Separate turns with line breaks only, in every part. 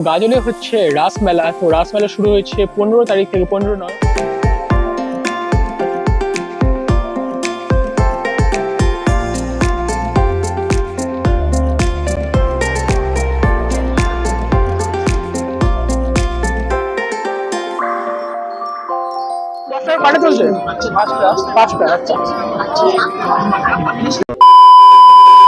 গাজলে হচ্ছে রাসমেলা। তো রাসমেলা শুরু হয়েছে 15 তারিখ থেকে, 15 নয়। কটা চলছে? পাঁচটা। আচ্ছা।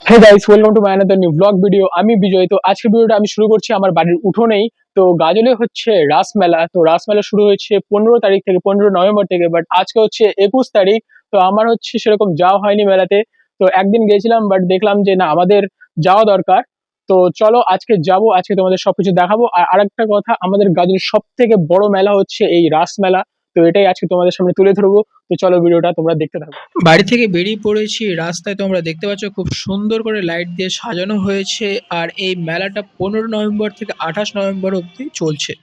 Hey guys, welcome to my another new blog video. আমি বিজয়। তো আজকের ভিডিওটা আমি শুরু করছি আমার বাড়ির উঠোনেই। তো গাজলে হচ্ছে রাসমেলা। তো রাসমেলা শুরু হয়েছে 15 তারিখ থেকে, 15 নভেম্বর থেকে, বাট আজকে হচ্ছে 21 তারিখ। তো আমার হচ্ছে সেরকম যাওয়া হয়নি মেলাতে। তো একদিন গেছিলাম, বাট দেখলাম যে না, আমাদের যাওয়া দরকার। তো চলো আজকে যাব, আজকে তোমাদের সবকিছু দেখাবো। আর আরেকটা কথা, আমাদের গাজলের সব থেকে বড় মেলা হচ্ছে এই রাসমেলা। তো এটাই আজকে তোমাদের সামনে তুলে ধরবো। তো চলো ভিডিওটা তোমরা দেখতে থাকো। বাড়ি থেকে বেরিয়ে পড়েছি, রাস্তায় তোমরা দেখতে পাচ্ছ খুব সুন্দর করে লাইট দিয়ে সাজানো হয়েছে। আর এই মেলাটা 15 নভেম্বর থেকে 28 নভেম্বর অবধি চলছে।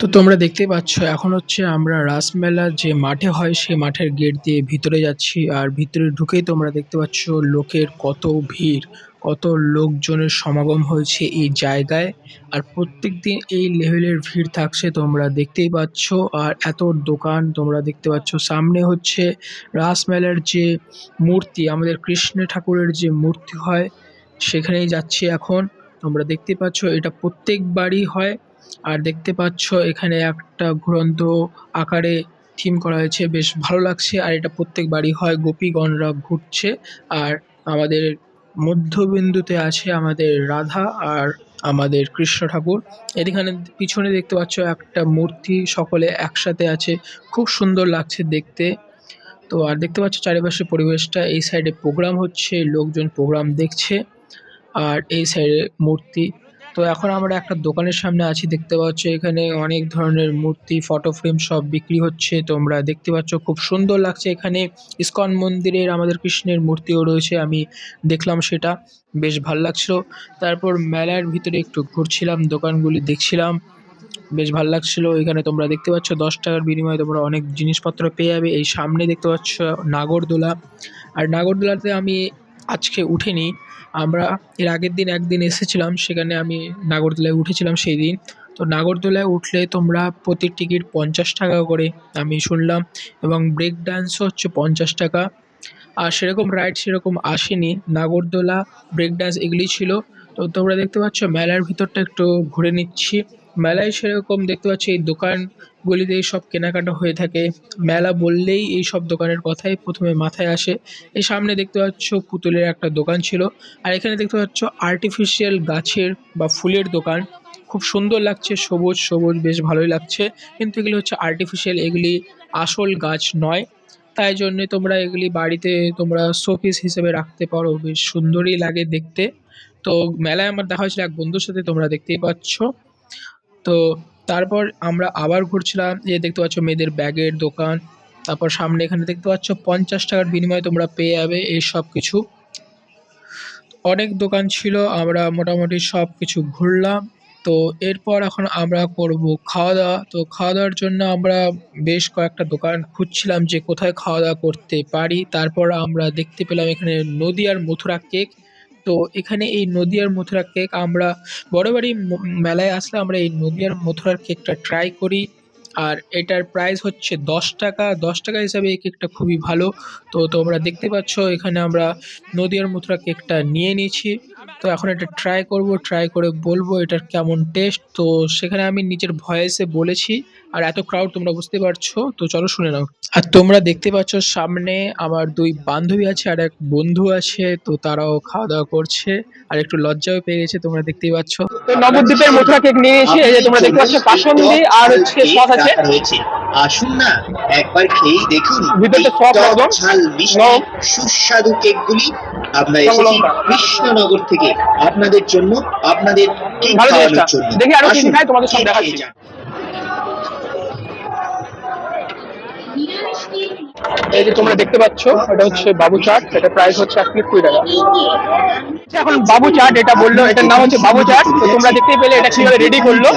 তো তোমরা দেখতেই পাচ্ছ এখন হচ্ছে আমরা রাসমেলা যে মাঠে হয় সেই মাঠের গেট দিয়ে ভিতরে যাচ্ছি। আর ভিতরে ঢুকেই তোমরা দেখতে পাচ্ছ লোকের কত ভিড়, কত লোকজনের সমাগম হয়েছে এই জায়গায়। আর প্রত্যেক দিন এই লেভেলের ভিড় থাকছে তোমরা দেখতেই পাচ্ছ। আর এত দোকান তোমরা দেখতে পাচ্ছ। সামনে হচ্ছে রাসমেলার যে মূর্তি, আমাদের কৃষ্ণ ঠাকুরের যে মূর্তি হয় সেখানেই যাচ্ছি এখন। তোমরা দেখতে পাচ্ছ এটা প্রত্যেকবারই হয়। আর দেখতে পাচ্ছ এখানে একটা ঘুরন্ত আকারে থিম করা হয়েছে, বেশ ভালো লাগছে। আর এটা প্রত্যেকবারই হয়, গোপীগণরা ঘুরছে। আর আমাদের মধ্যবিন্দুতে আছে আমাদের রাধা আর আমাদের কৃষ্ণ ঠাকুর। এখানে পিছনে দেখতে পাচ্ছ একটা মূর্তি, সকলে একসাথে আছে, খুব সুন্দর লাগছে দেখতে। তো আর দেখতে পাচ্ছ চারিপাশে পরিবেশটা, এই সাইডে প্রোগ্রাম হচ্ছে, লোকজন প্রোগ্রাম দেখছে। আর এই সাইডে মূর্তি। তো এখন আমরা একটা দোকানের সামনে আছি, দেখতে পাচ্ছ এখানে অনেক ধরনের মূর্তি, ফটো ফ্রেম সব বিক্রি হচ্ছে। তোমরা দেখতে পাচ্ছ খুব সুন্দর লাগছে। এখানে ইসকন মন্দিরের আমাদের কৃষ্ণের মূর্তিও রয়েছে, আমি দেখলাম সেটা, বেশ ভালো লাগছিল। তারপর মেলার ভিতরে একটু ঘুরছিলাম, দোকানগুলি দেখছিলাম, বেশ ভালো লাগছিল। এখানে তোমরা দেখতে পাচ্ছ 10 টাকার বিনিময়ে তোমরা অনেক জিনিসপত্র পেয়ে যাবে। এই সামনে দেখতে পাচ্ছ নাগরদোলা। আর নাগরদোলাতে আমি আজকে উঠিনি, আমরা এর আগের দিন একদিন এসেছিলাম, সেখানে আমি নাগরদোলায় উঠেছিলাম সেই দিন। তো নাগরদোলায় উঠলে তোমরা প্রতি টিকিট 50 টাকা করে আমি শুনলাম, এবং ব্রেক ডান্সও হচ্ছে 50 টাকা। আর সেরকম রাইড সেরকম আসেনি, নাগরদোলা, ব্রেক ডান্স এগুলি ছিল। তো তোমরা দেখতে পাচ্ছ মেলার ভিতরটা একটু ঘুরে নিচ্ছি। মেলায় সেরকম দেখতে পাচ্ছি এই দোকানগুলিতেই সব কেনাকাটা হয়ে থাকে। মেলা বললেই এই সব দোকানের কথাই প্রথমে মাথায় আসে। এই সামনে দেখতে পাচ্ছ পুতুলের একটা দোকান ছিল। আর এখানে দেখতে পাচ্ছ আর্টিফিশিয়াল গাছের বা ফুলের দোকান, খুব সুন্দর লাগছে, সবুজ সবুজ, বেশ ভালোই লাগছে। কিন্তু এগুলি হচ্ছে আর্টিফিশিয়াল, এগুলি আসল গাছ নয়। তাই জন্যে তোমরা এগুলি বাড়িতে তোমরা শোপিস হিসেবে রাখতে পারো, বেশ সুন্দরই লাগে দেখতে। তো মেলায় আমার দেখা হয়েছিল এক বন্ধুর সাথে, তোমরা দেখতেই পাচ্ছ। তো তারপর আমরা আবার ঘুরছিলাম, দেখতে পাচ্ছ মেয়েদের ব্যাগের দোকান। তারপর সামনে এখানে দেখতে পাচ্ছ 50 টাকার বিনিময়ে তোমরা পেয়ে যাবে এই সব কিছু। অনেক দোকান ছিল, আমরা মোটামুটি সব কিছু ঘুরলাম। তো এরপর এখন আমরা করব খাওয়া দাওয়া। তো খাওয়া দাওয়ার জন্য আমরা বেশ কয়েকটা দোকান খুঁজছিলাম যে কোথায় খাওয়া দাওয়া করতে পারি। তারপর আমরা দেখতে পেলাম এখানে নদীয়ার মথুরা কেক। তো এখানে এই নদীয়ার মথুরা কেক আমরা বরাবরই মেলায় আসলে আমরা এই নদীয়ার মথুরার কেকটা ট্রাই করি। আর এটার প্রাইস হচ্ছে 10 টাকা। 10 টাকা হিসাবে এই কেকটা খুবই ভালো। তো তোমরা দেখতে পাচ্ছ এখানে আমরা নদীয়ার মথুরা কেকটা নিয়ে নিয়েছি। তো এখন এটা ট্রাই করব, ট্রাই করে বলবো এটার কেমন টেস্ট। তো সেখানে আমি নিজের ভয়েসে বলেছি, আর এত ক্রাউড তোমরা বুঝতে পারছো। তো চলো শুনে নাও। আর তোমরা দেখতে পাচ্ছ সামনে আমার দুই বান্ধবী আছে আর এক বন্ধু আছে, তো তারাও খাওয়া দাওয়া করছে। আর একটু লজ্জাও পেয়ে গেছে, তোমরা দেখতেই পাচ্ছ। তো নবদ্বীপের মথুরা কেক নিয়ে এসে এই যে তোমরা দেখতে পাচ্ছ কাসুন্দি আর হচ্ছে সস আছে।
আসুন না একবার খেয়েই দেখুন
ভিতরটা সব নরম,
ঝাল মিষ্টি সুস্বাদু কেকগুলি। আমরা এসেছি কৃষ্ণনগর থেকে আপনাদের জন্য, আপনাদের কেক
ভালো
খাওয়ানোর
জিনিসটা।
জন্য।
দেখি আরো কি
আসুন,
খাই, তোমাদের সব
কেক
দেখাচ্ছি।
খেয়ে যান।
এই যে তোমরা দেখতে পাচ্ছ, এটা হচ্ছে বাবু চাট, এটা প্রাইস হচ্ছে 1 প্লেট 20 টাকা। এখন বাবু চাট এটা বললো, এটার নাম হচ্ছে বাবু চাট। তো তোমরা দেখতেই পেলে এটা কিভাবে রেডি করলো।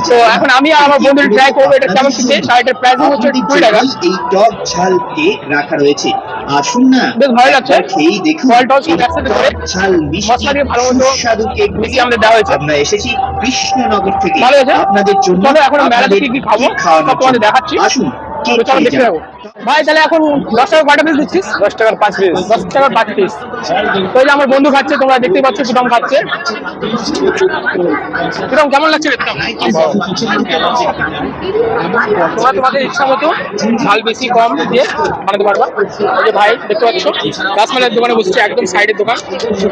তো এখন আমি আর আমার বন্ধুরা ট্রাই করবো এটা কেমন খেতে। আর এটার প্রাইস হচ্ছে 20 টাকা।
এই টক ঝাল কেক রাখা রয়েছে, আসুন না
বেশ ভালো লাগছে,
খেয়েই দেখুন।
ফল টল সব একসাথে করে
ঝাল
মশলা দিয়ে ভালো মতো
সুস্বাদু কেক
মিশিয়ে আমাদের দেওয়া হয়েছে।
আমরা এসেছি কৃষ্ণনগর থেকে
ভালো হয়েছে।
আপনাদের জন্য।
চলো এখন মেলাতে কি কি খাবো সব তোমাদের দেখাচ্ছি,
আসুন
চলো দেখতে যাবো। ভাই তাহলে এখন 10 টাকা কয়টা পিস দিচ্ছিস?
10 টাকার 5 পিস।
10 টাকার 5 পিস। তো এই যে আমার বন্ধু খাচ্ছে, তোমরা দেখতেই পাচ্ছ কিরকম খাচ্ছে। কিরকম কেমন লাগছে? তোমরা তোমাদের ইচ্ছা মতো ঝাল বেশি কম দিয়ে বানাতে পারবা। এই যে ভাই দেখতে পাচ্ছ রাসমালাইয়ের দোকানে বসছে, একদম সাইডের দোকান।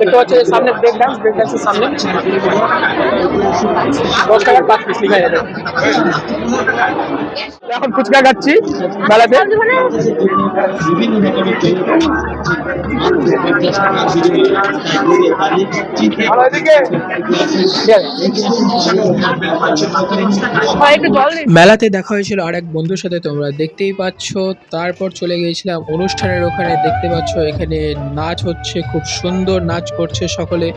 দেখতে পাচ্ছ সামনে ব্রেক ডান্সের সামনে 10 টাকার 5 পিস লিখা যাবে। এখন ফুচকা খাচ্ছি মেলাতে।
মেলাতে দেখা হয়েছিল আর এক বন্ধুর সাথে, তোমরা দেখতেই পাচ্ছ। তারপর চলে গিয়েছিলাম অনুষ্ঠানের ওখানে। দেখতে পাচ্ছ এখানে নাচ হচ্ছে, খুব সুন্দর নাচ করছে সকলে।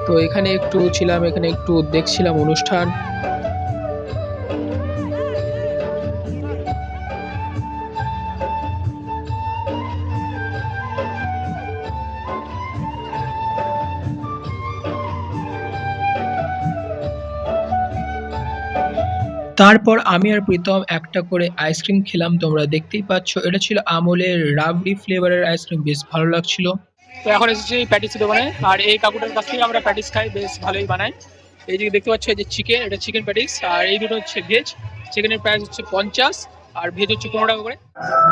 তো এখানে একটু ছিলাম, এখানে একটু দেখছিলাম অনুষ্ঠান। তারপর আমি আর প্রীতম একটা করে আইসক্রিম খেলাম, তোমরা দেখতেই পাচ্ছ। এটা ছিল আমুলের রাবড়ি ফ্লেভারের আইসক্রিম, বেশ ভালো লাগছিল।
তো এখন এসেছি প্যাটিসের দোকানে, আর এই কাকুটার কাছ থেকে আমরা প্যাটিস খাই, বেশ ভালোই বানায়। এই যে দেখতে পাচ্ছ, এই যে চিকেন, এটা চিকেন প্যাটিস, আর এই দুটো হচ্ছে ভেজ। চিকেনের প্রাইস হচ্ছে 50 আর ভেজ হচ্ছে 15 টাকা করে।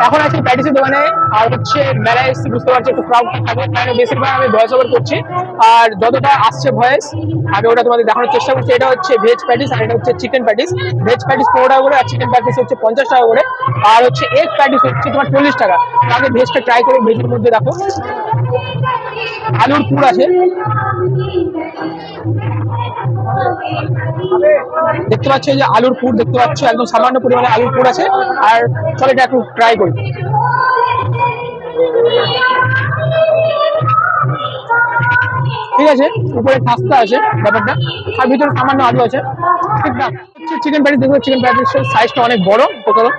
এখন আছি প্যাটিসের দোকানে, আর হচ্ছে মেলায় এসেছি, বুঝতে পারছি একটু ক্রাউড থাকে, কারণ বেশিরভাগ আমি ভয়েস ওভার করছি। আর যতটা আসছে ভয়েস আমি ওটা তোমাদের দেখানোর চেষ্টা করছি। এটা হচ্ছে ভেজ প্যাটিস আর এটা হচ্ছে চিকেন প্যাটিস। ভেজ প্যাটিস 15 টাকা করে আর চিকেন প্যাটিস হচ্ছে 50 টাকা করে। আর হচ্ছে এগ প্যাটিস হচ্ছে তোমার 40 টাকা। আগে ভেজটা ট্রাই করে, ভেজের মধ্যে দেখো আলুর পুর আছে, দেখতে পাচ্ছ এই যে আলুর পুর দেখতে পাচ্ছ, একদম সামান্য পরিমাণে আলুর পুর আছে। আর চলো এটা একটু ট্রাই করি। ঠিক আছে, উপরে খাস্তা আছে ব্যাপারটা, আর ভিতরে সামান্য আলু আছে, ঠিকঠাক। চিকেন প্যাটিস দেখো, চিকেন প্যাটিসের সাইজটা অনেক বড়। তো চলো,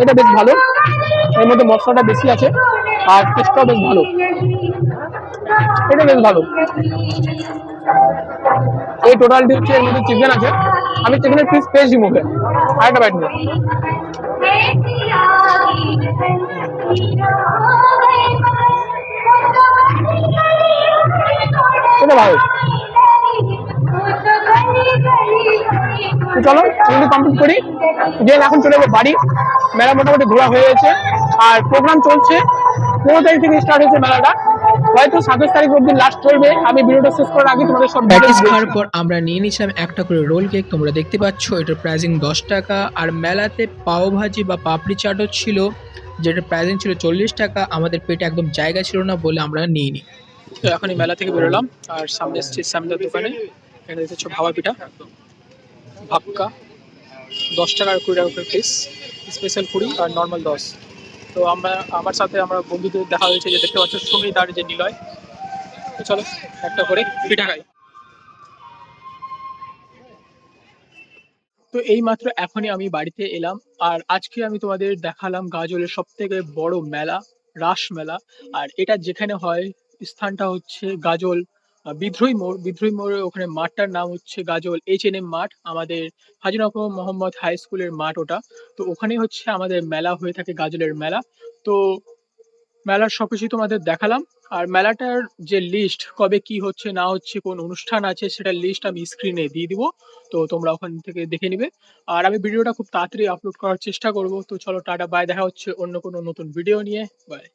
এটা বেশ ভালো, এর মধ্যে মশলাটা বেশি আছে আর টেস্টটাও বেশ ভালো, এটা বেশ ভালো। এই টোটালটি হচ্ছে, এর মধ্যে চিকেন আছে। আমি চিকেনের পিস পেয়েছি মুখে, আরেকটা বাইট নেব। এটা ভালো। চলো এগুলো কমপ্লিট করি, দেন এখন চলে যাবো বাড়ি। মেলা মোটামুটি ঘোরা হয়ে গেছে, আর প্রোগ্রাম চলছে। 15 তারিখ থেকে স্টার্ট হয়েছে মেলাটা, হয়তো 27 তারিখ অব্দি লাস্ট চলবে। আমি ভিডিওটা শেষ করার আগে তোমাদের সব
প্যাটিস খাওয়ার পর আমরা নিয়ে নিয়েছিলাম একটা করে রোল কেক, তোমরা দেখতে পাচ্ছ। এটার প্রাইসিং 10 টাকা। আর মেলাতে পাও ভাজি বা পাপড়ি চাটও ছিল, যেটার প্রাইসিং ছিল 40 টাকা। আমাদের পেটে একদম জায়গা ছিল না বলে আমরা নিয়ে নিই।
তো এখনই মেলা থেকে বেরোলাম, আর সামনে এসেছি সামনের দোকানে। এখানে দেখছো ভাবা পিঠা, ভাক্কা 10 টাকা আর 20 টাকা করে পিস, স্পেশাল 20 আর নর্মাল 10। তো আমার সাথে আমার বন্ধুদের দেখা হয়েছে, যে দেখতে পাচ্ছ সুমিত আর যে নিলয়। তো চলো একটা করে পিঠা খাই। তো এই মাত্র এখনই আমি বাড়িতে এলাম, আর আজকে আমি তোমাদের দেখালাম গাজলের সব থেকে বড় মেলা, রাস মেলা। আর এটা যেখানে হয়, স্থানটা হচ্ছে গাজল বিদ্রোহী মোড়। বিদ্রোহী মোড়ের ওখানে মাঠটার নাম হচ্ছে গাজল H&M মাঠ, আমাদের হাজিনগর মোহাম্মদ হাই স্কুলের মাঠ ওটা। তো ওখানেই হচ্ছে আমাদের মেলা হয়ে থাকে, গাজলের মেলা। তো মেলার সবকিছু তোমাদের দেখালাম। আর মেলাটার যে লিস্ট, কবে কি হচ্ছে না হচ্ছে, কোন অনুষ্ঠান আছে, সেটার লিস্ট আমি স্ক্রিনে দিয়ে দিব। তো তোমরা ওখান থেকে দেখে নিবে। আর আমি ভিডিওটা খুব তাড়াতাড়ি আপলোড করার চেষ্টা করব। তো চলো টাটা বাই, দেখা হচ্ছে অন্য কোনো নতুন ভিডিও নিয়ে। বাই।